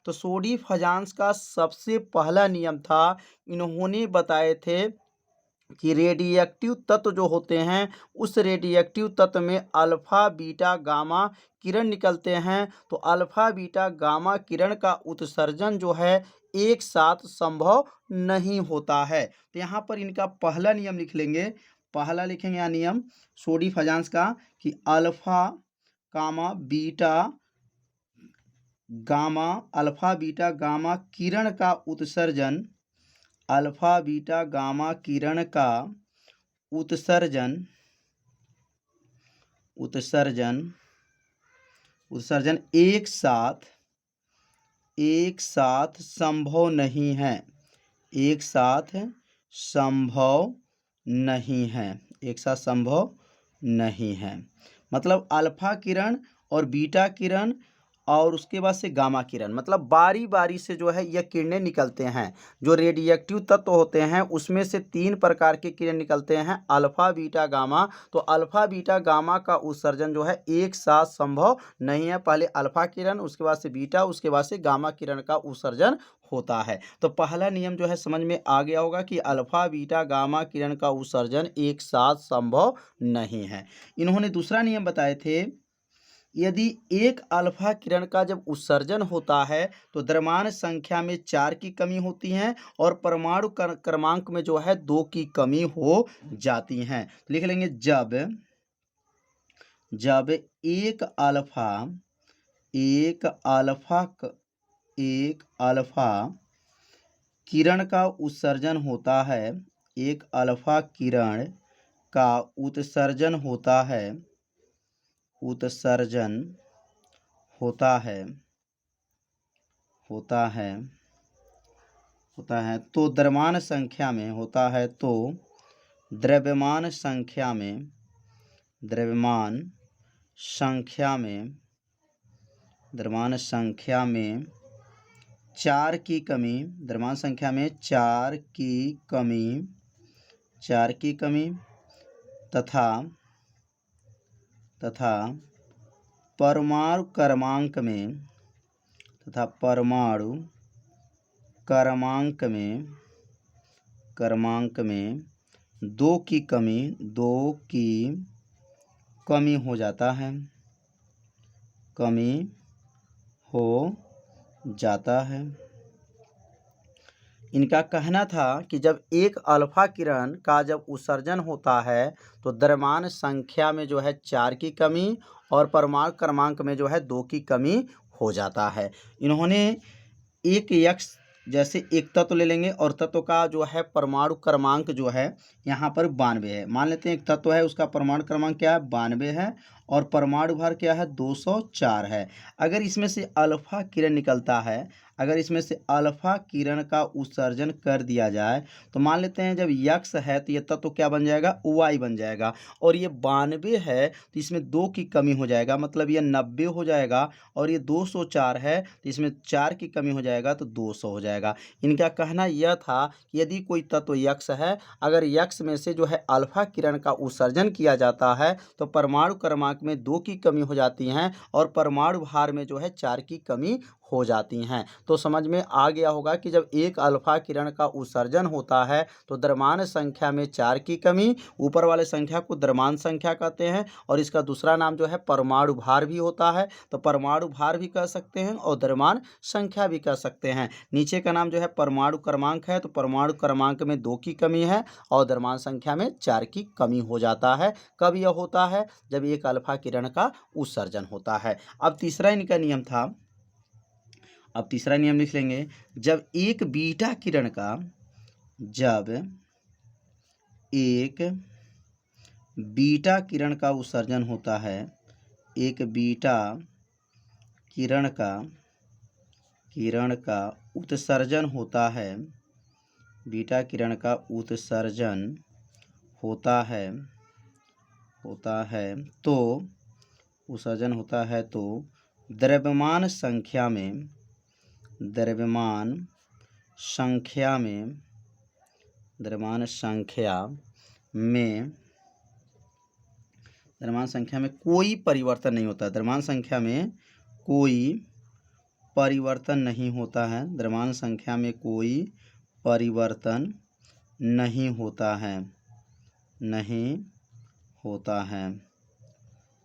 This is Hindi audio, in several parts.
तो सोडी फजांस का सबसे पहला नियम था, इन्होंने बताए थे कि रेडिएक्टिव तत्व जो होते हैं, उस रेडिएक्टिव तत्व में अल्फा बीटा गामा किरण निकलते हैं। तो अल्फा बीटा गामा किरण का उत्सर्जन जो है एक साथ संभव नहीं होता है। तो यहाँ पर इनका पहला नियम लिख लेंगे, पहला लिखेंगे यहाँ नियम सोडी फजांस का कि alpha comma beta gamma, alpha beta gamma किरण का उत्सर्जन, अल्फा बीटा गामा किरण का उत्सर्जन उत्सर्जन उत्सर्जन एक साथ संभव नहीं है, एक साथ संभव नहीं है, एक साथ संभव नहीं है। मतलब अल्फा किरण और बीटा किरण और उसके बाद से गामा किरण, मतलब बारी बारी से जो है यह किरणें निकलते हैं। जो रेडिएक्टिव तत्व होते हैं उसमें से 3 प्रकार के किरण निकलते हैं, अल्फा बीटा गामा। तो अल्फा बीटा गामा का उत्सर्जन जो है एक साथ संभव नहीं है। पहले अल्फा किरण, उसके बाद से बीटा, उसके बाद से गामा किरण का उत्सर्जन होता है। तो पहला नियम जो है समझ में आ गया होगा कि अल्फा बीटा गामा किरण का उत्सर्जन एक साथ संभव नहीं है। इन्होंने दूसरा नियम बताए थे, यदि एक अल्फा किरण का जब उत्सर्जन होता है तो द्रव्यमान संख्या में 4 की कमी होती है और परमाणु क्रमांक में जो है 2 की कमी हो जाती है। लिख लेंगे जब एक अल्फा किरण का उत्सर्जन होता है, एक अल्फा किरण का उत्सर्जन होता है तो द्रव्यमान संख्या में द्रव्यमान संख्या में 4 की कमी, द्रव्यमान संख्या में 4 की कमी तथा परमाणु क्रमांक में 2 की कमी हो जाता है। इनका कहना था कि जब एक अल्फा किरण का जब उत्सर्जन होता है तो द्रव्यमान संख्या में जो है 4 की कमी और परमाणु क्रमांक में जो है 2 की कमी हो जाता है। इन्होंने एक यक्ष, जैसे एक तत्व ले लेंगे और तत्व का जो है परमाणु क्रमांक जो है यहाँ पर 92 है। मान लेते हैं एक तत्व है, उसका परमाणु क्रमांक क्या है, 92 है और परमाणु भार क्या है, 204 है। अगर इसमें से अल्फा किरण निकलता है, अगर इसमें से अल्फा किरण का उत्सर्जन कर दिया जाए तो मान लेते हैं जब यक्ष है तो ये तत्व क्या बन जाएगा, वाई बन जाएगा। और ये 92 है तो इसमें 2 की कमी हो जाएगा, मतलब ये 90 हो जाएगा। और ये 204 है तो इसमें 4 की कमी हो जाएगा तो 200 हो जाएगा। इनका कहना यह था कि यदि कोई तत्व यक्ष है, अगर यक्ष में से जो है अल्फा किरण का उत्सर्जन किया जाता है तो परमाणु क्रमांक में 2 की कमी हो जाती है और परमाणु भार में जो है 4 की कमी हो जाती हैं। तो समझ में आ गया होगा कि जब एक अल्फा किरण का उत्सर्जन होता है तो द्रव्यमान संख्या में 4 की कमी, ऊपर वाले संख्या को द्रव्यमान संख्या कहते हैं और इसका दूसरा नाम जो है परमाणु भार भी होता है। तो परमाणु भार भी कह सकते हैं और द्रव्यमान संख्या भी कह सकते हैं। नीचे का नाम जो है परमाणु क्रमांक है, तो परमाणु क्रमांक में 2 की कमी है और द्रव्यमान संख्या में 4 की कमी हो जाता है। कब यह होता है, जब एक अल्फा किरण का उत्सर्जन होता है। अब तीसरा इनका नियम था, अब तीसरा नियम लिख लेंगे, जब एक बीटा किरण का उत्सर्जन होता है, एक बीटा किरण का उत्सर्जन होता है, बीटा किरण का उत्सर्जन होता है तो द्रव्यमान संख्या में कोई परिवर्तन नहीं होता, द्रव्यमान संख्या में कोई परिवर्तन नहीं होता है, द्रव्यमान संख्या में कोई परिवर्तन नहीं होता है, नहीं होता है,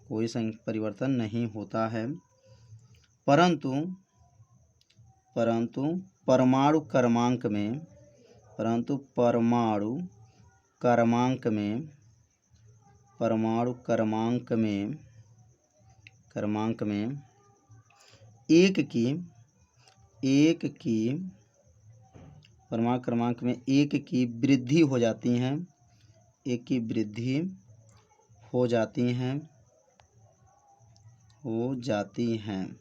कोई परिवर्तन नहीं होता है, परंतु परमाणु क्रमांक में, परंतु परमाणु क्रमांक में, परमाणु क्रमांक में एक की परमाणु क्रमांक में एक की वृद्धि हो जाती हैं, एक की वृद्धि हो जाती हैं।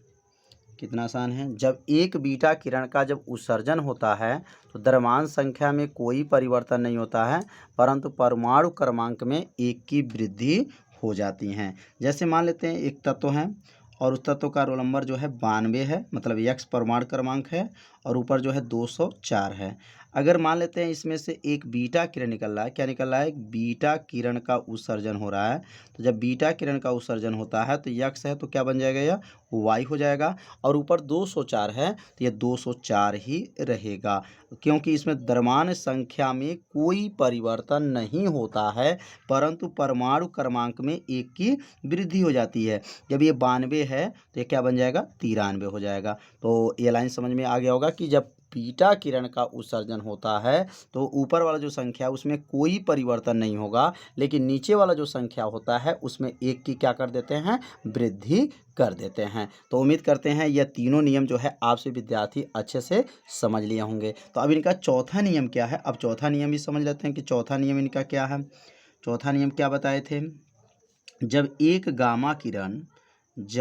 कितना आसान है। जब एक बीटा किरण का जब उत्सर्जन होता है तो द्रव्यमान संख्या में कोई परिवर्तन नहीं होता है, परंतु परमाणु क्रमांक में एक की वृद्धि हो जाती हैं। जैसे मान लेते हैं एक तत्व है और उस तत्व का रोल नंबर जो है 92 है, मतलब x परमाणु क्रमांक है, और ऊपर जो है 204 है। अगर मान लेते हैं इसमें से एक बीटा किरण निकल रहा है, क्या निकल रहा है, एक बीटा किरण का उत्सर्जन हो रहा है। तो जब बीटा किरण का उत्सर्जन होता है तो x है तो क्या बन जाएगा, यह y हो जाएगा, और ऊपर 204 है तो यह 204 ही रहेगा, क्योंकि इसमें द्रव्यमान संख्या में कोई परिवर्तन नहीं होता है, परंतु परमाणु क्रमांक में एक की वृद्धि हो जाती है। जब ये 92 है तो ये क्या बन जाएगा, 93 हो जाएगा। तो ये लाइन समझ में आ गया होगा कि जब बीटा किरण का उत्सर्जन होता है तो ऊपर वाला जो संख्या उसमें कोई परिवर्तन नहीं होगा, लेकिन नीचे वाला जो संख्या होता है उसमें एक की क्या कर देते हैं, वृद्धि कर देते हैं। तो उम्मीद करते हैं यह तीनों नियम जो है आपसे विद्यार्थी अच्छे से समझ लिए होंगे। तो अब इनका चौथा नियम क्या है, अब चौथा नियम भी समझ लेते हैं कि चौथा नियम इनका क्या है। चौथा नियम क्या बताए थे, जब एक गामा किरण का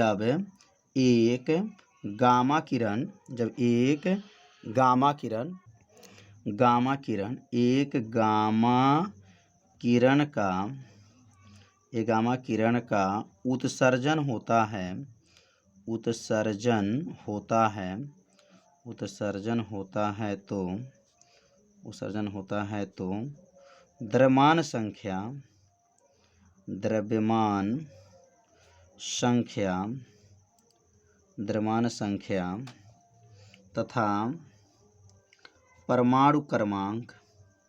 उत्सर्जन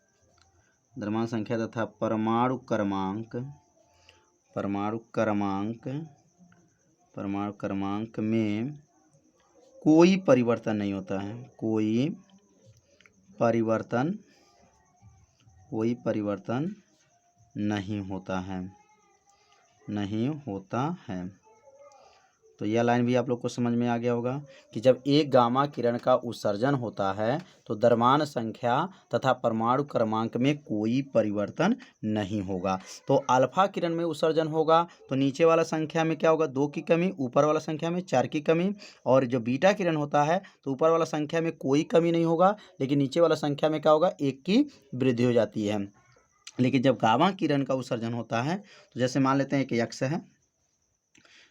होता है, तो द्रव्यमान संख्या तथा परमाणु क्रमांक में कोई परिवर्तन नहीं होता है, कोई परिवर्तन नहीं होता है। तो यह लाइन भी आप लोग को समझ में आ गया होगा कि जब एक गामा किरण का उत्सर्जन होता है तो द्रव्यमान संख्या तथा परमाणु क्रमांक में कोई परिवर्तन नहीं होगा। तो अल्फा किरण में उत्सर्जन होगा तो नीचे वाला संख्या में क्या होगा, 2 की कमी, ऊपर वाला संख्या में 4 की कमी, और जो बीटा किरण होता है तो ऊपर वाला संख्या में कोई कमी नहीं होगा, लेकिन नीचे वाला संख्या में क्या होगा, 1 की वृद्धि हो जाती है। लेकिन जब गामा किरण का उत्सर्जन होता है तो जैसे मान लेते हैं कि x है,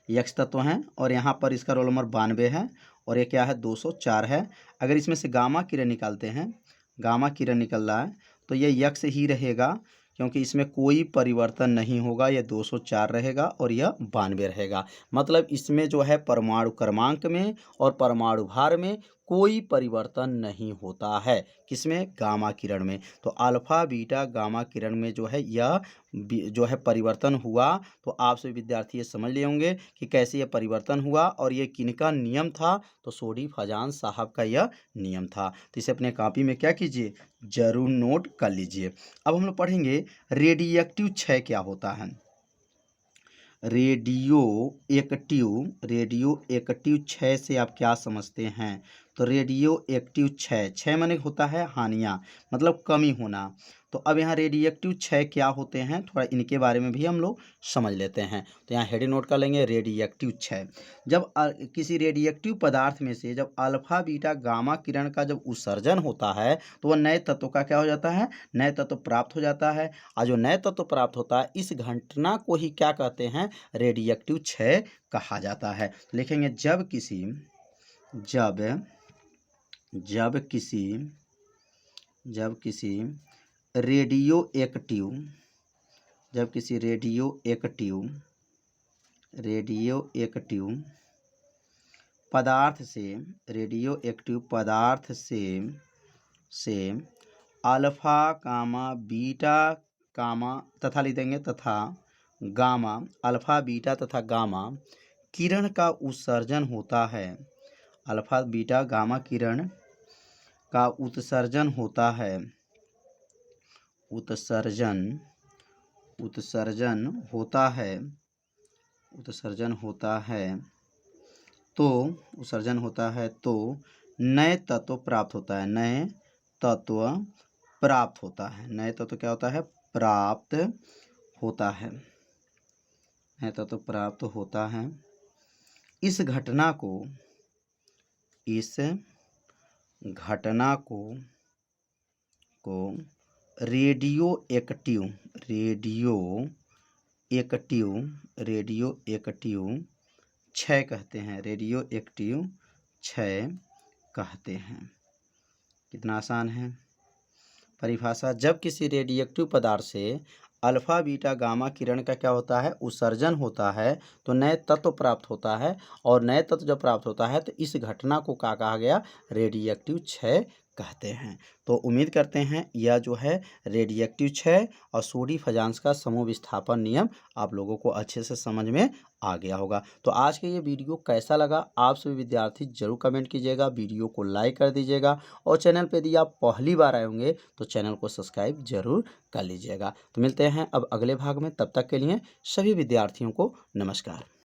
x तत्व है, और यहाँ पर इसका रोल नंबर 92 है, और ये क्या है, 204 है। अगर इसमें से गामा किरण निकालते हैं, गामा किरण निकल रहा है तो ये x ही रहेगा, क्योंकि इसमें कोई परिवर्तन नहीं होगा, यह 204 रहेगा और यह 92 रहेगा। मतलब इसमें जो है परमाणु क्रमांक में और परमाणु भार में कोई परिवर्तन नहीं होता है, किसमें, गामा किरण में। तो अल्फा बीटा गामा किरण में जो है यह जो है परिवर्तन हुआ। तो आपसे विद्यार्थी ये समझ लिए होंगे कि कैसे यह परिवर्तन हुआ और ये किनका नियम था, तो सोडी फजान साहब का यह नियम था। तो इसे अपने कॉपी में क्या कीजिए, जरूर नोट कर लीजिए। अब हम लोग पढ़ेंगे रेडियोएक्टिव क्षय क्या होता है। रेडियो एक्टिव क्षय से आप क्या समझते हैं, तो रेडियो एक्टिव क्षय माने होता है हानियाँ, मतलब कमी होना। तो अब यहाँ रेडियो एक्टिव क्षय क्या होते हैं, थोड़ा इनके बारे में भी हम लोग समझ लेते हैं। तो यहाँ हेडिंग नोट कर लेंगे, रेडियो एक्टिव क्षय। जब किसी रेडियो एक्टिव पदार्थ में से जब अल्फा बीटा गामा किरण का जब उत्सर्जन होता है तो वह नए तत्व का क्या हो जाता है, नए तत्व प्राप्त हो जाता है। और जो नए तत्व प्राप्त होता है इस घटना को ही क्या कहते हैं, रेडियोएक्टिव क्षय कहा जाता है। लिखेंगे जब किसी रेडियो एक्टिव पदार्थ से रेडियो एक्टिव पदार्थ से अल्फा कामा बीटा कामा तथा लिख देंगे तथा गामा, अल्फा बीटा तथा गामा किरण का उत्सर्जन होता है। अल्फा बीटा गामा किरण का उत्सर्जन होता है। उत्सर्जन होता है। उत्सर्जन होता है तो नए तत्व प्राप्त होता है। नए तत्व प्राप्त होता है। नए तत्व क्या होता है? प्राप्त होता है। नए तत्व प्राप्त होता है। इस घटना को रेडियो एक्टिव क्षय कहते हैं। रेडियो एक्टिव क्षय कहते हैं। कितना आसान है। परिभाषा: जब किसी रेडियोएक्टिव पदार्थ से अल्फा बीटा गामा किरण का क्या होता है? उत्सर्जन होता है तो नए तत्व प्राप्त होता है, और नए तत्व जब प्राप्त होता है तो इस घटना को क्या कहा गया? रेडियोएक्टिव क्षय कहते हैं। तो उम्मीद करते हैं यह जो है रेडियोएक्टिव क्षय और सोडी फजांस का समूह विस्थापन नियम आप लोगों को अच्छे से समझ में आ गया होगा। तो आज के ये वीडियो कैसा लगा आप सभी विद्यार्थी जरूर कमेंट कीजिएगा, वीडियो को लाइक कर दीजिएगा, और चैनल पे यदि आप पहली बार आए होंगे तो चैनल को सब्सक्राइब जरूर कर लीजिएगा। तो मिलते हैं अब अगले भाग में, तब तक के लिए सभी विद्यार्थियों को नमस्कार।